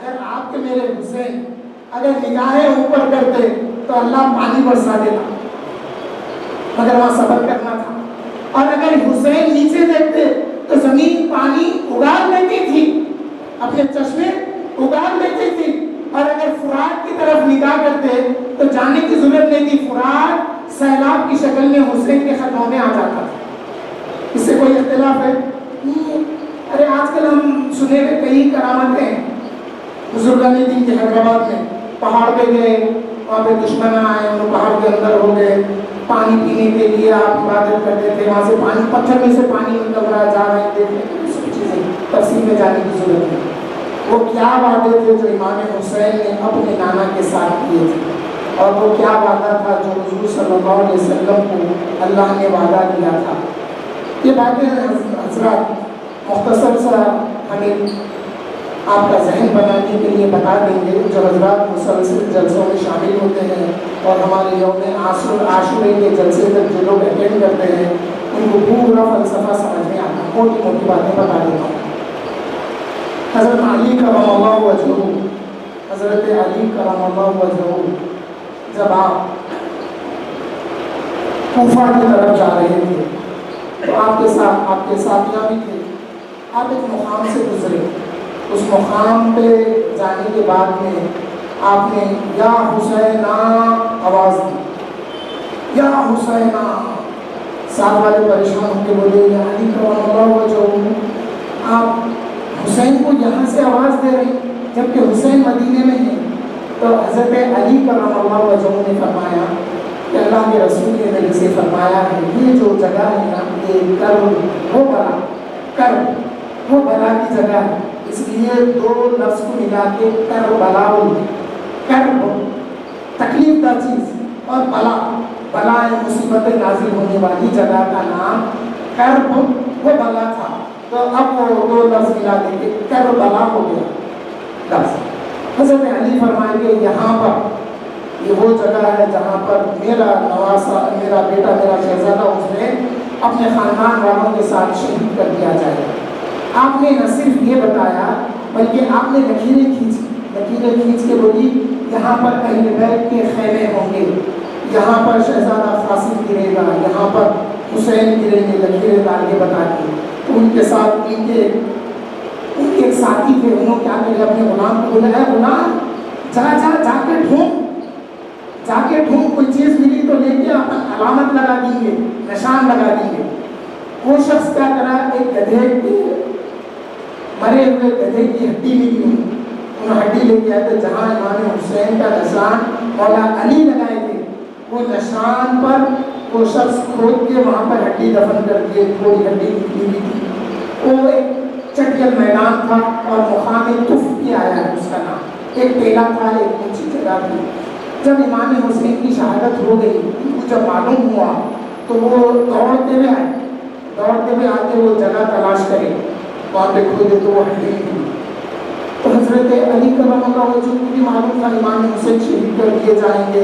اگر آپ کے میرے حسین اگر نگاہیں اوپر کرتے تو اللہ پانی برسا دیتا، مگر وہاں صبر کرنا تھا. اور اگر حسین نیچے دیکھتے تو زمین پانی اگال لیتی تھی، اپنے چشمے اگال لیتی تھی. اور اگر فرات کی طرف نگاہ کرتے تو جانے کی ضرورت نہیں تھی، فرات سیلاب کی شکل میں حسین کے قدموں میں آ جاتا تھا. اس سے کوئی اختلاف ہے؟ ارے آج کل ہم سنے ہوئے کئی کرامتیں ہیں. بزرگان دین کے حیدرآباد میں پہاڑ پہ گئے، وہاں پہ دشمن آئے، ان پہاڑ کے اندر ہو گئے، پانی پینے کے لیے آپ عبادت کرتے تھے، وہاں سے پانی، پتھر میں سے پانی نکل رہا جا رہے ہیں، دیکھنے سب چیزیں تفصیل میں جانے کی ضرورت ہے. وہ کیا وعدے تھے جو امام حسین نے اپنے نانا کے ساتھ کیے تھے، اور وہ کیا وعدہ تھا جو حضور صلی اللہ علیہ وسلم کو اللہ نے وعدہ کیا تھا. یہ باتیں حضرات مختصر سا ہمیں آپ کا ذہن بنانے کے لیے بتا دیں گے. جو حضرات مسلسل جلسوں میں شامل ہوتے ہیں اور ہمارے یوم عاشورے کے جلسے تک جو لوگ اٹینڈ کرتے ہیں ان کو پورا فلسفہ سمجھ میں آتا ہے. موٹی موٹی باتیں بتا دیتا ہوں. حضرت علی کرم اللہ وجہہ، حضرت علی کرم اللہ وجہہ جب آپ کوفہ کی طرف جا رہے تھے تو آپ کے ساتھیاں بھی تھے. آپ ایک مقام سے گزرے. اس مقام پہ جانے کے بعد میں آپ نے یا حسینہ آواز دی، یا حسینہ. ساتھ والے پریشان ہو کے بولے یا علی کرم اللہ وجہہ، آپ حسین کو یہاں سے آواز دے رہے جبکہ حسین مدینے میں ہے. تو حضرت علی کرم اللہ وجہہ نے فرمایا کہ اللہ کے رسول نے میرے سے فرمایا ہے یہ جو جگہ ہے نا یہ کرب وہ بلا کی جگہ ہے، اس لیے دو لفظ کو ملا کے کربلا بولتے. کرب تکلیف دہ چیز اور بلا مصیبتیں نازل ہونے والی جگہ کا نام کرب وہ بلا تھا. تو اب وہ دو لفظ ملا دیں گے کربلا ہو گیا لفظ. حضرت علی فرمائیں گے یہاں پر یہ وہ جگہ ہے جہاں پر میرا نواسا، میرا بیٹا، میرا شہزادہ حسین اپنے خاندان والوں کے ساتھ شہید کر دیا جائے گا. آپ نے نہ صرف یہ بتایا بلکہ آپ نے لکیریں کھینچ کے بولی یہاں پر اہل بیت کے خیمے ہوں گے، یہاں پر شہزادہ فاصل گرے گا، یہاں پر حسین گریں گے، لکیریں ڈال کے بتا کے. تو ان کے ساتھ ان کے ایک ساتھی تھے، انہوں کیا کرے اپنے غلام کو بولا ہے غلام جا کے ڈھونڈ کوئی چیز ملی تو لے کے اپن علامت لگا دیں گے، نشان لگا دیں گے. وہ شخص کیا کرا، ایک گدھے کے مرے ہوئے گدھے کی ہڈی ملی، انہوں ہڈی لے کے آئے تھے جہاں امام حسین کا نشان مولا علی لگائے تھے. وہ نشان پر وہ شخص کھود کے وہاں پر ہڈی دفن کر کے تھوڑی ہڈی نکلی ہوئی تھی. وہ ایک چٹیل میدان تھا اور مقام طف بھی آیا ہے اس کا نام. ایک ٹیلا تھا، ایک اونچی جگہ تھی. جب امام حسین کی شہادت ہو گئی ان کو جب معلوم ہوا تو وہ دوڑتے ہوئے آ کے وہ جگہ تلاش کرے، وہاں پہ کھودے تو وہ ہڈی تھی. تو حضرت علی کرم اللہ وجہہ کو بھی معلوم تھا امام حسین شہید کر دیے جائیں گے.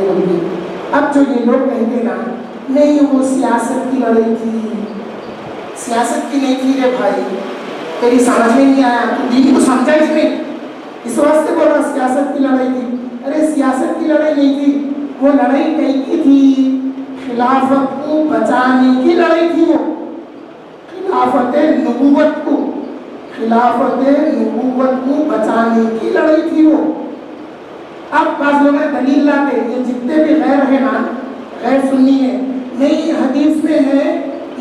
اب جو یہ لوگ کہیں گے نا نہیں وہ سیاست کی لڑائی تھی، سیاست کی نہیں تھی رے بھائی، تیری سمجھ میں نہیں آیا، تو دین کو سمجھا اس میں، اس واسطے بولا سیاست کی لڑائی تھی. ارے سیاست کی لڑائی نہیں تھی، وہ لڑائی کہیں کی تھی، خلافت کو بچانے کی لڑائی تھی. وہ خلافت نبوت کو بچانے کی لڑائی تھی. وہ اب بعض لوگ دلیل لاتے یہ جتنے بھی غیر ہیں نا، غیر سنی ہے، نہیں حدیث میں ہے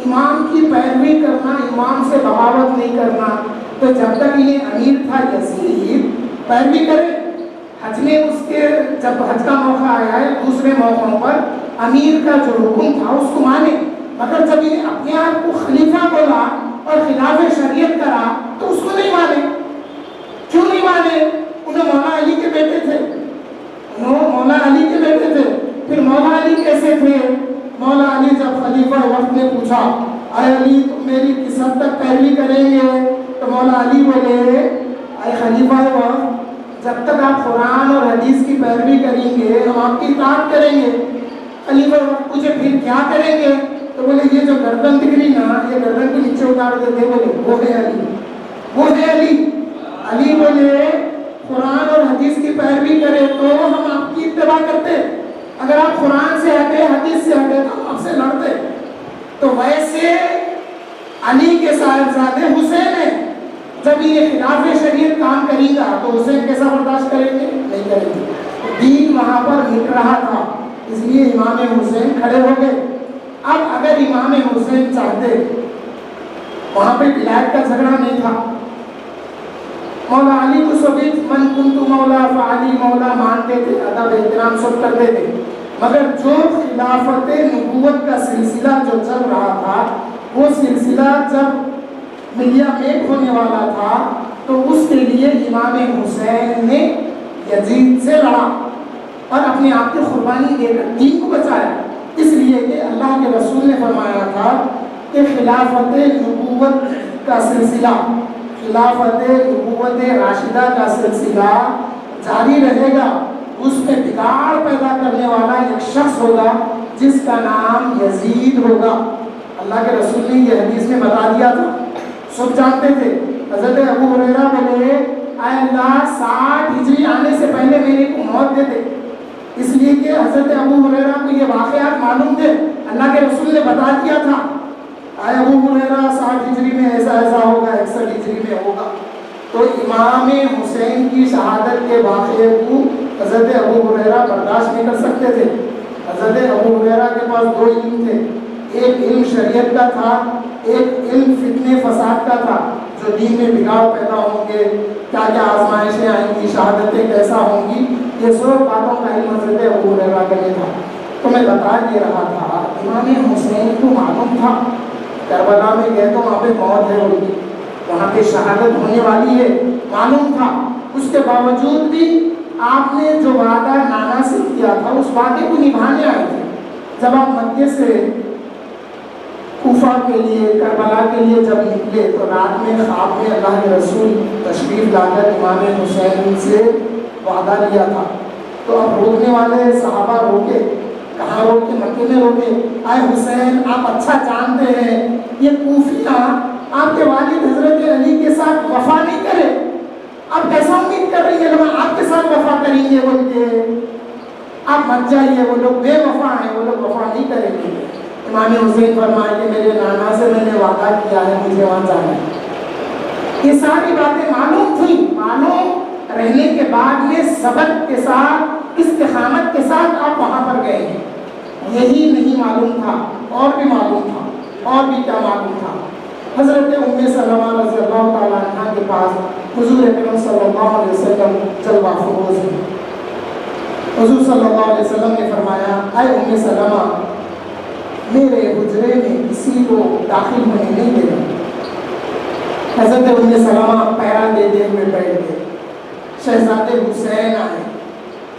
امام کی پیروی کرنا، امام سے بغاوت نہیں کرنا. تو جب تک انہیں امیر تھا یزید پیروی کرے. حج میں اس کے جب حج کا موقع آیا ہے دوسرے موقعوں پر امیر کا جو حکم تھا اس کو مانے، مگر جب انہیں اپنے آپ کو خلیفہ بولا اور خلاف شریعت کرا تو اس کو نہیں مانے. کیوں نہیں مانے؟ انہیں مولا علی کے بیٹے تھے، پھر مولا علی کیسے تھے؟ مولا علی جب خلیفہ وقت نے پوچھا اے علی تم میری کس حد تک پیروی کریں گے؟ تو مولا علی بولے اے خلیفہ وقت جب تک آپ قرآن اور حدیث کی پیروی کریں گے ہم آپ کی اطاعت کریں گے. خلیفہ وقت پوچھے پھر کیا کریں گے؟ تو بولے یہ جو گردن دکھ رہی نا یہ گردن کو نیچے اتار دیتے. بولے وہ ہے علی. علی بولے قرآن اور یہ حدیث سے ہٹے تو ہم آپ سے لڑتے. تو ویسے علی کے صاحبزادے حسین ہیں، جب یہ خلاف شریعت کام کرے گا تو حسین کیسا برداشت کریں گے؟ نہیں کریں گے. دین وہاں پر مٹ رہا تھا، اس لیے امام حسین کھڑے ہو گئے. اب اگر امام حسین چاہتے، وہاں پہ ولایت کا جھگڑا نہیں تھا. مولا علی کو سبھی من کنتو مولا فعلی مولا مانتے تھے، ادب احترام سب کرتے تھے، مگر جو خلافت نبوت کا سلسلہ جو چل رہا تھا، وہ سلسلہ جب ملیا میٹ ہونے والا تھا تو اس کے لیے امام حسین نے یزید سے لڑا اور اپنے آپ کی قربانی دے کر دین کو بچایا. اس لیے کہ اللہ کے رسول نے فرمایا تھا کہ خلافت نبوت کا سلسلہ، خلافت نبوت راشدہ کا سلسلہ جاری رہے گا. اس میں بگاڑ پیدا کرنے والا ایک شخص ہوگا جس کا نام یزید ہوگا. اللہ کے رسول نے یہ حدیث میں بتا دیا تھا، سب جانتے تھے. حضرت ابو ہریرہ بولے اے اللہ 60 ہجری آنے سے پہلے میرے کو موت دے دے، اس لیے کہ حضرت ابو ہریرہ کو یہ واقعات معلوم تھے، اللہ کے رسول نے بتا دیا تھا اے ابو ہریرہ 60 ہجری میں ایسا ایسا ہوگا، 61 ہجری میں ہوگا. تو امام حسین کی شہادت کے واقعے کو حضرت ابو ہریرہ برداشت نہیں کر سکتے تھے. حضرت ابو ہریرہ کے پاس 2 علم تھے، ایک علم شریعت کا تھا، ایک علم فتنے فساد کا تھا، جو دین میں بگاڑ پیدا ہوں گے، کیا کیا آزمائشیں آئیں گی، شہادتیں کیسا ہوں گی، یہ سب باتوں کا علم حضرت ابو ہریرہ کے لیے تھا. تو میں بتا دے رہا تھا امام حسین کو معلوم تھا کربلا میں گئے تو وہاں پہ موت ہے ان کی، وہاں پہ شہادت ہونے والی ہے، معلوم تھا. اس کے باوجود بھی آپ نے جو وعدہ نانا سے کیا تھا اس وعدے کو نبھانے آئے تھے. جب آپ مکے سے کوفہ کے لیے، کربلا کے لیے جب نکلے تو رات میں خواب میں اللہ کے رسول تشریف لا کر امام حسین سے وعدہ لیا تھا. تو اب روکنے والے صحابہ روکے، کہاں روکے؟ مکے میں روکے. اے حسین آپ اچھا جانتے ہیں یہ کوفیاں آپ کے والد حضرت علی کے ساتھ وفا نہیں کرے، آپ کیسا امید کر رہی ہیں لوگ آپ کے ساتھ وفا کریں گے؟ بول کے آپ مت جائیے، وہ لوگ بے وفا ہیں، وہ لوگ وفا نہیں کریں گے. امام حسین فرمائے کہ میرے نانا سے میں نے وعدہ کیا ہے، مجھے وہاں جانا ہے. یہ ساری باتیں معلوم تھیں، معلوم رہنے کے بعد میں صبر کے ساتھ، استقامت کے ساتھ آپ وہاں پر گئے ہیں. یہی نہیں معلوم تھا، اور بھی معلوم تھا، اور بھی کیا معلوم تھا. حضرت ام سلمہ رضی اللہ تعالیٰ عنہ کے پاس حضور اکرم صلی اللہ علیہ وسلم جلوہ فروز ہیں. حضور صلی اللہ علیہ وسلم نے فرمایا اے ام سلمہ میرے حجرے میں کسی کو داخل ہونے نہیں دینا. حضرت ام سلمہ پیرا دے دے ہوئے بیٹھ گئے. شہزادے حسین آئے،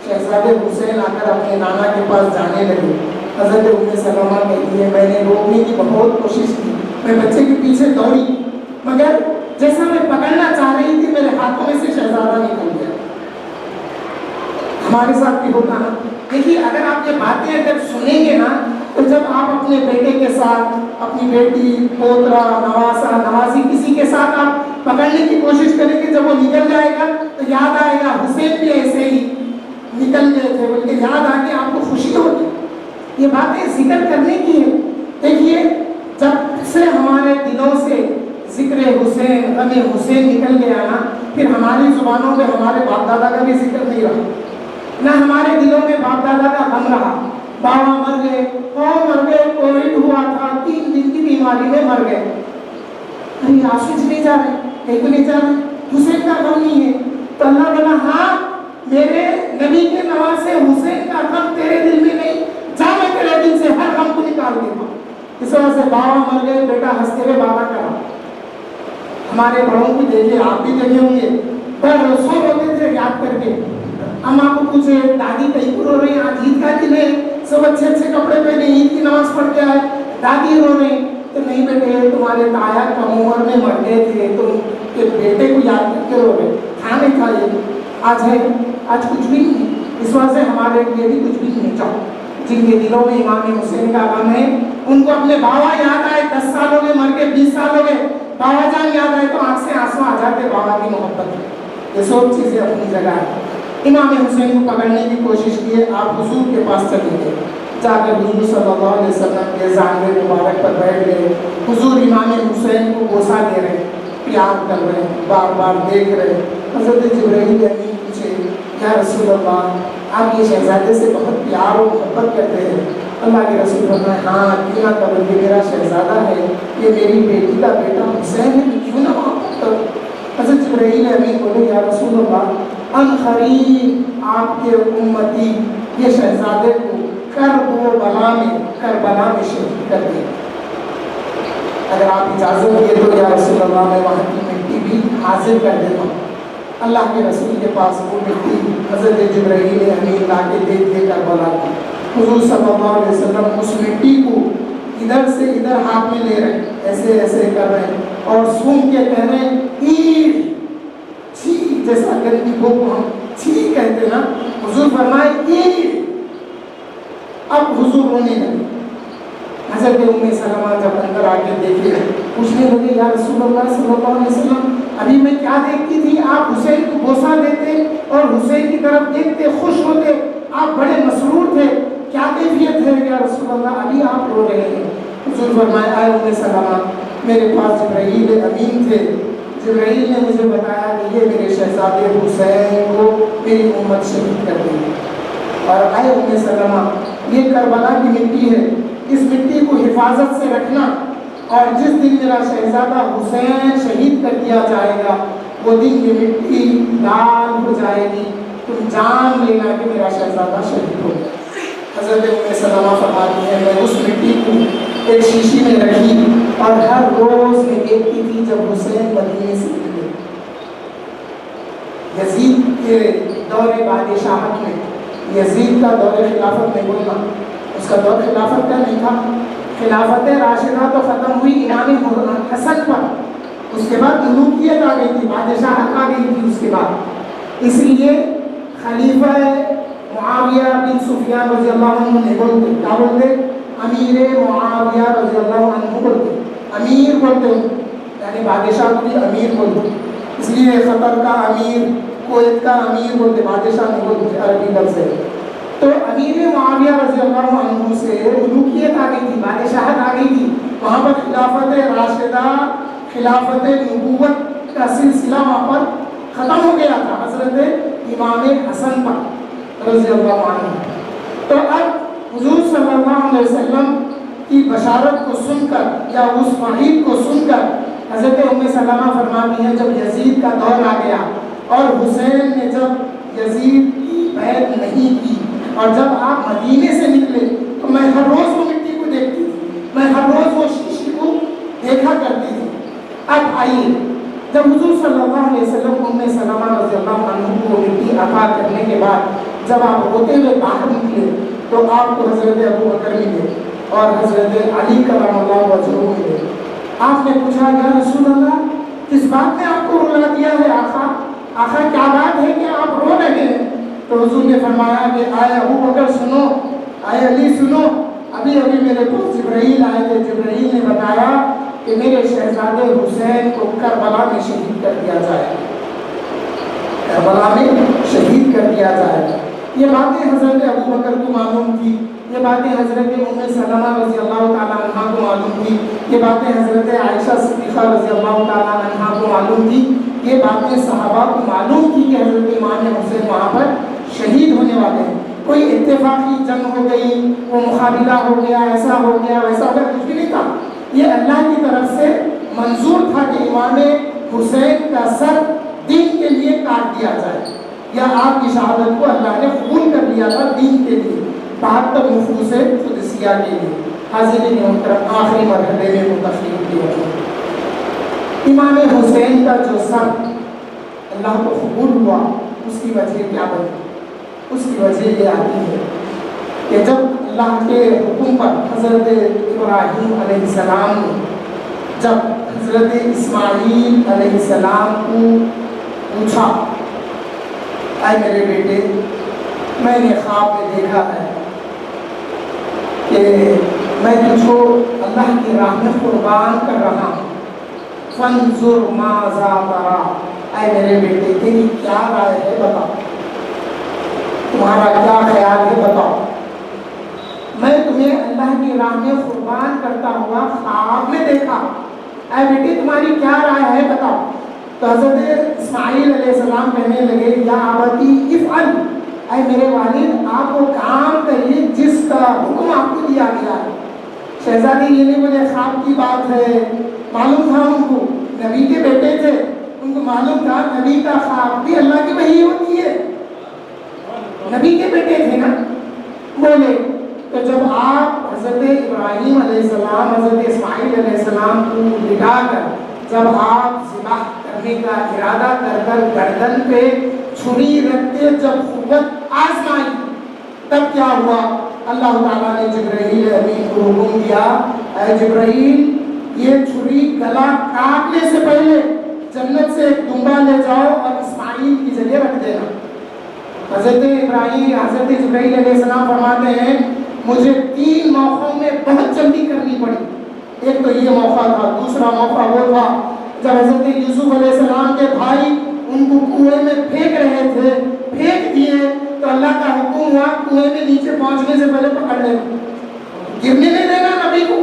شہزادے حسین آ کر اپنے نانا کے پاس جانے لگے. حضرت ام سلمہ کہتی ہے میں نے روکنے کی بہت کوشش کی، میں بچے کے پیچھے دوڑی، مگر جیسا میں پکڑنا چاہ رہی تھی میرے ہاتھوں میں سے شہزادہ نکل گیا. ہمارے ساتھ بھی ہوتا نا. دیکھیے اگر آپ یہ باتیں اگر سنیں گے نا تو جب آپ اپنے بیٹے کے ساتھ، اپنی بیٹی، پوترا، نواسا، نوازی کسی کے ساتھ آپ پکڑنے کی کوشش کریں گے، جب وہ نکل جائے گا تو یاد آئے گا حسین بھی ایسے ہی نکل گئے تھے، بلکہ یاد آ کے آپ کو خوشی ہوگی. یہ باتیں ذکر کرنے کی ہے. دیکھیے جب سے ہمارے دلوں سے ذکر حسین، غم حسین نکل گیا نا، پھر ہماری زبانوں میں ہمارے باپ دادا کا بھی ذکر نہیں رہا، نہ ہمارے دلوں میں باپ دادا کا غم رہا. بابا مر گئے، مر گئے، کووڈ ہوا تھا، 3 دن کی بیماری میں مر گئے. ارے آنسو نہیں جا رہے، کہیں کو نہیں جا رہے، حسین کا غم نہیں ہے. تو اللہ بولا ہاں میرے نبی کے نواسے حسین کا غم تیرے دل میں نہیں، جا میں تیرے دل سے ہر غم کو نکال دیتا ہوں. اس وجہ سے بابا مر گئے، بیٹا ہنستے ہوئے بابا کہا. ہمارے بڑوں کو دیکھیے، آپ بھی دیکھے ہوں گے، بڑے سو ہوتے تھے یاد کر کے. اما کو پوچھے دادی کہیں کو رو رہی ہیں، آج عید کا دن ہے، سب اچھے اچھے کپڑے پہنے عید کی نماز پڑھ کے آئے، دادی رو رہے ہیں. تو نہیں بیٹے تمہارے تایا کم عمر میں مر گئے تھے، تم کے بیٹے کو یاد کر کے رو رہے. کھا نہیں کھائیے، آج ہے، آج کچھ بھی نہیں. اس وجہ سے ہمارے لیے بھی کچھ بھی نہیں چاہو. جن کے دلوں میں امام حسین کا غم ہے ان کو اپنے بابا یاد آئے، 10 سال ہو گئے مر کے، 20 سال ہو گئے، بابا جان یاد آئے تو آنکھ سے آنسو آ جاتے بابا کی محبت ہے. یہ سب چیزیں اپنی جگہ ہے. امام حسین کو پکڑنے کی کوشش کیے، آپ حضور کے پاس چلے گئے. جا کر حضور صلی اللہ علیہ وسلم کے زانوے مبارک پر بیٹھ گئے. حضور امام حسین کو بوسہ دے رہے ہیں، پیار کر رہے ہیں، بار بار دیکھ رہے ہیں. حضرت جبرائیل امین پوچھے یا رسول اللہ آپ یہ شہزادے سے بہت پیار و محبت کرتے ہیں؟ اللہ کے رسول فرمائے ہاں کیوں نہ کرو، یہ میرا شہزادہ ہے، یہ میری بیٹی کا بیٹا حسین ہے، کیوں نہ محبت کرو. حضرت جبرائیل امین بولے یا رسول اللہ ان قریب آپ کے امتی یہ شہزادے کو کربلا میں شہید کر دیں. اگر آپ اجازت دیے تو یا رسول اللہ میں وہاں کی مٹی بھی حاضر کر دیتا ہوں. اللہ کے رسول کے پاس وہ مٹی حضرت جبرائیل امین لا کے دے کربلا کی. حضور صلی اللہ علیہ وسلم اس مٹی کو ادھر سے ادھر ہاتھ میں لے رہے ہیں، ایسے ایسے کر رہے ہیں اور سون کے کہہ رہے ہیں اینٹ چھی، جیسا گندی بو کو ہم چھی کہتے نا، حضور فرمائے اینٹ. اب حضور رونے لگے. حضرت ام سلمہ جب اندر آ کے دیکھے پوچھنے لگے یا رسول اللہ صلی اللہ علیہ وسلم ابھی میں کیا دیکھتی تھی، آپ حسین کو بوسہ دیتے اور حسین کی طرف دیکھتے خوش ہوتے، آپ بڑے مسرور تھے، کیا کیفیت ہے یا رسول اللہ ابھی آپ رو رہے ہیں؟ حضور فرمائے آئے ام سلمہ میرے پاس جبرائیل امین تھے، جبرائیل نے مجھے بتایا کہ یہ میرے شہزادے حسین کو میری امت شہید کر دیں گے. اور آئے ام سلمہ یہ کربلا کی مٹی ہے، اس مٹی کو حفاظت سے رکھنا، اور جس دن میرا شہزادہ حسین شہید کر دیا جائے گا وہ دن یہ مٹی لال ہو جائے گی، تم جان لینا کہ میرا شہزادہ شہید ہو گیا. حضرت ام سلمہ فرماتی ہے میں اس مٹی کو ایک شیشی میں رکھی اور ہر روز میں دیکھتی تھی جب حسین مدینے سے نکلے. یزید کے دور بادشاہت میں، یزید کا دور خلافت میں بولنا، اس کا دور خلافت کا نہیں تھا. خلافت راشدہ تو ختم ہوئی امام حسن پر، اس کے بعد ملوکیت آ گئی تھی، بادشاہت آ گئی تھی اس کے بعد. اس لیے خلیفہ معاویہ بن سفیان رضی اللہ عنہ نے بولتے کیا بولتے؟ امیر معاویہ رضی اللہ عنہ بولتے، امیر بولتے یعنی بادشاہ کو بھی امیر بولتے. اس لیے قطر کا امیر، کویت کا امیر بولتے، بادشاہ نہیں بولتے، عربی لفظ ہے. تو امیر معاویہ رضی اللہ عنہ سے ملوکیت آ گئی تھی، بادشاہت آ گئی تھی. وہاں پر خلافت راشدہ، خلافت نبوت کا سلسلہ وہاں پر ختم ہو گیا تھا حضرت امام حسن پر رضی اللہ عنہ. تو اب حضور صلی اللہ علیہ وسلم کی بشارت کو سن کر یا اس وحید کو سن کر حضرت ام سلمہ فرماتی ہیں جب یزید کا دور آ گیا اور حسین نے جب یزید کی بیعت نہیں کی اور جب آپ مدینے سے نکلے تو میں ہر روز وہ مٹی کو دیکھتی تھی، میں ہر روز وہ شیشی کو دیکھا کرتی تھی. اب آئیے جب حضور صلی اللہ علیہ وسلم ام سلمہ رضی اللہ عنہ کو مٹی عطا کرنے کے بعد جب آپ ہوتے ہوئے باہر نکلے تو آپ کو حضرت ابو بکر ملے اور حضرت علی کرم اللہ وجہہ ملے. آپ نے پوچھا یا رسول اللہ کس بات نے آپ کو رلا دیا ہے آقا؟ آقا کیا بات ہے کہ آپ رو رہے ہیں؟ تو حضور نے فرمایا کہ آئے ابو بکر سنو، آئے علی سنو، ابھی میرے پاس جبرائیل آئے تھے، جبرائیل نے بتایا کہ میرے شہزادے حسین کو کربلا میں شہید کر دیا جائے، کربلا میں شہید کر دیا جائے. یہ باتیں حضرت ابو بکر کو معلوم تھی، یہ باتیں حضرت ام سلمہ رضی اللہ تعالیٰ عنہ کو معلوم تھی، یہ باتیں حضرت عائشہ صدیقہ رضی اللہ تعالیٰ عنہ کو معلوم تھی، یہ باتیں صحابہ کو معلوم تھی کہ حضرت امام حسین وہاں پر شہید ہونے والے ہیں. کوئی اتفاقی جنگ ہو گئی، وہ مقابلہ ہو گیا، ایسا ہو گیا ویسا ہو گیا، کچھ بھی نہیں تھا. یہ اللہ کی طرف سے منظور تھا کہ امام حسین کا سر دین کے لیے کاٹ دیا جائے، یا آپ کی شہادت کو اللہ نے قبول کر لیا تھا دین کے لیے، 72 نفوس قدسیہ کے لیے. حاضرین محترم آخری مرحلے میں منتخب کیا گیا. امام حسین کا جو سر اللہ کو قبول ہوا اس کی وجہ کیا بنی؟ اس کی وجہ یہ آتی ہے کہ جب اللہ کے حکم پر حضرت ابراہیم علیہ السلام نے جب حضرت اسماعیل علیہ السلام کو پوچھا اے میرے بیٹے میں نے خواب میں دیکھا ہے کہ میں تجھ کو اللہ کی راہ میں قربان کر رہا ہوں، فانظر ماذا تری، اے میرے بیٹے تیری کیا رائے ہے بتا، تمہارا کیا خیال ہے بتاؤ. میں راہ میں قربان کرتا ہوا خواب میں دیکھا، اے بیٹی تمہاری کیا رائے ہے بتاؤ۔ تو حضرت اسماعیل علیہ السلام کہنے لگے یا ابتی افعل، اے میرے والد آپ وہ کام کریے جس کا حکم آپ کو دیا گیا ہے۔ شہزادی یہ نہیں بولے خواب کی بات ہے، معلوم تھا ان کو نبی کے بیٹے تھے، ان کو معلوم تھا نبی کا خواب بھی اللہ کی وحی ہوتی ہے، نبی کے بیٹے تھے نا۔ بولے تو جب آپ حضرت ابراہیم علیہ السلام حضرت اسماعیل علیہ السلام کو لٹا کر جب آپ ذبح کرنے کا ارادہ کر کر گردن پہ چھری رکھتے جب قوت آزمائی تب کیا ہوا؟ اللہ تعالیٰ نے جبرائیل امین کو حکم دیا، اے جبرائیل یہ چھری گلا کاٹنے سے پہلے جنت سے ایک دمبا لے جاؤ اور اسماعیل کی جگہ رکھ دینا۔ حضرت جبرائیل علیہ السلام فرماتے ہیں مجھے 3 موقعوں میں بہت جلدی کرنی پڑی۔ ایک تو یہ موقع تھا، دوسرا موقع وہ تھا جب حضرت یوسف علیہ السلام کے بھائی ان کو کنویں میں پھینک رہے تھے، پھینک دیے تو اللہ کا حکم ہوا کنویں میں نیچے پہنچنے سے پہلے پکڑ لینا، گرنے نہیں دینا نبی کو۔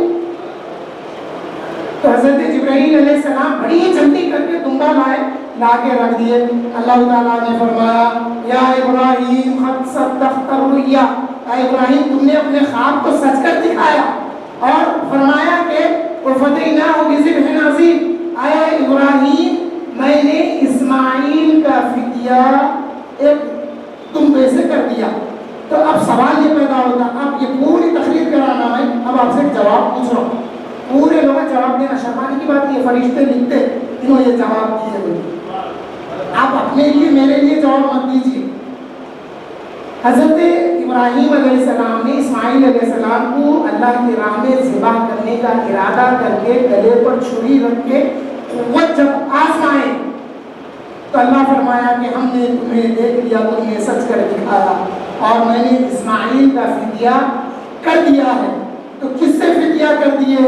تو حضرت جبرائیل علیہ السلام بڑی ہی جلدی کر کے دمبا لائے، لا کے رکھ دیے۔ اللہ تعالیٰ نے فرمایا یا ابراہیم قد صدقت الرؤیا، اے ابراہیم تم نے اپنے خواب کو سچ کر دکھایا، اور فرمایا کہ وفدیناہ بذبح عظیم، اے ابراہیم میں نے اسماعیل کا فدیہ ایک دمبے سے کر دیا۔ تو اب سوال یہ پیدا ہوتا، اب یہ پوری تقریر کرانا ہے، اب آپ سے ایک جواب پوچھ رہا ہوں، پورے لوگ جواب دینا شرمانے کی بات نہیں ہے، فرشتے لکھتے انہوں یہ جواب دیے ہوئے، آپ اپنے لیے میرے لیے جواب مت دیجیے۔ حضرت ابراہیم علیہ السلام نے اسماعیل علیہ السلام کو اللہ کی راہ میں ذبح کرنے کا ارادہ کر کے گلے پر چھری رکھ کے قوت جب آزمائے تو اللہ فرمایا کہ ہم نے تمہیں دیکھ لیا، تم نے سچ کر دکھایا اور میں نے اسماعیل کا فدیہ کر دیا ہے۔ تو کس سے فدیہ کر دیے؟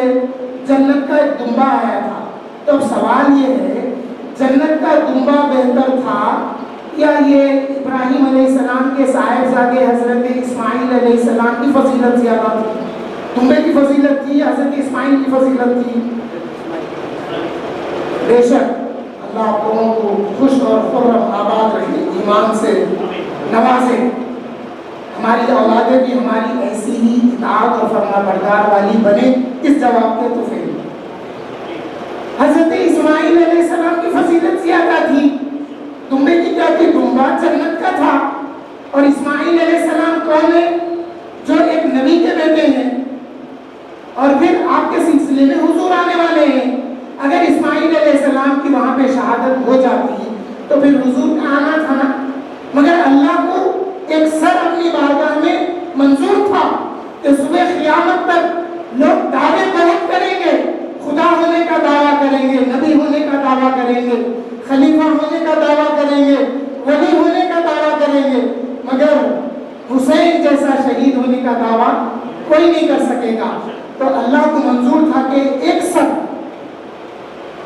جنت کا ایک دمبا آیا تھا۔ تو اب سوال یہ ہے جنت کا دمبا بہتر تھا یا یہ ابراہیم علیہ السلام کے صاحبزادے حضرت اسماعیل علیہ السلام کی فضیلت زیادہ تھی؟ دمبے کی فضیلت تھی یا حضرت اسماعیل کی فضیلت تھی؟ بے شک اللہ آپ لوگوں کو خوش اور خرم آباد رکھے، ایمان سے نوازے، ہماری اولادیں بھی ہماری ایسی ہی اطاعت اور فرما بردار والی بنے اس جواب کے توفیق۔ حضرت اسماعیل علیہ السلام کی فضیلت زیادہ تھی، دمبے کی کیا تھی؟ دمبا جنت کا تھا، اور اسماعیل علیہ السلام کون ہے؟ جو ایک نبی کے بیٹے ہیں اور پھر آپ کے سلسلے میں حضور آنے والے ہیں۔ اگر اسماعیل علیہ السلام کی وہاں پہ شہادت ہو جاتی تو پھر حضور کا آنا تھا نا، مگر اللہ کو ایک سر اپنی بارگاہ میں منظور تھا کہ صبح قیامت تک لوگ دعوے بہت کریں گے، خدا ہونے کا دعویٰ کریں گے، نبی ہونے کا دعویٰ کریں گے، خلیفہ ہونے کا دعویٰ کریں گے، ولی ہونے کا دعویٰ کریں گے، مگر حسین جیسا شہید ہونے کا دعویٰ کوئی نہیں کر سکے گا۔ تو اللہ کو منظور تھا کہ ایک سر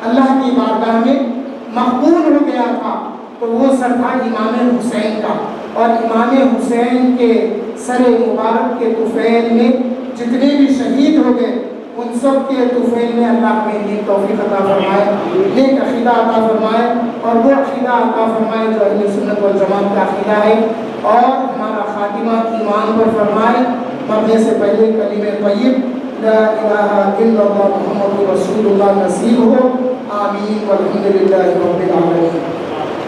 اللہ کی بارگاہ میں مقبول ہو گیا تھا، تو وہ سر تھا امام حسین کا، اور امام حسین کے سر مبارک کے طفیل میں جتنے بھی شہید ہو گئے ان سب کے طفیل میں اللہ میں نیک توفیق عطا فرمائے، نیک عقیدہ عطا فرمائے، اور وہ عقیدہ عطا فرمائے جو اہل سنت والجماعت کا عقیدہ ہے، اور ہمارا خاتمہ ایمان پر فرمائے، مرنے سے پہلے کلمہ طیب لا الہ الا اللہ محمد رسول اللہ نصیب ہو، آمین والحمدللہ رب العالمین۔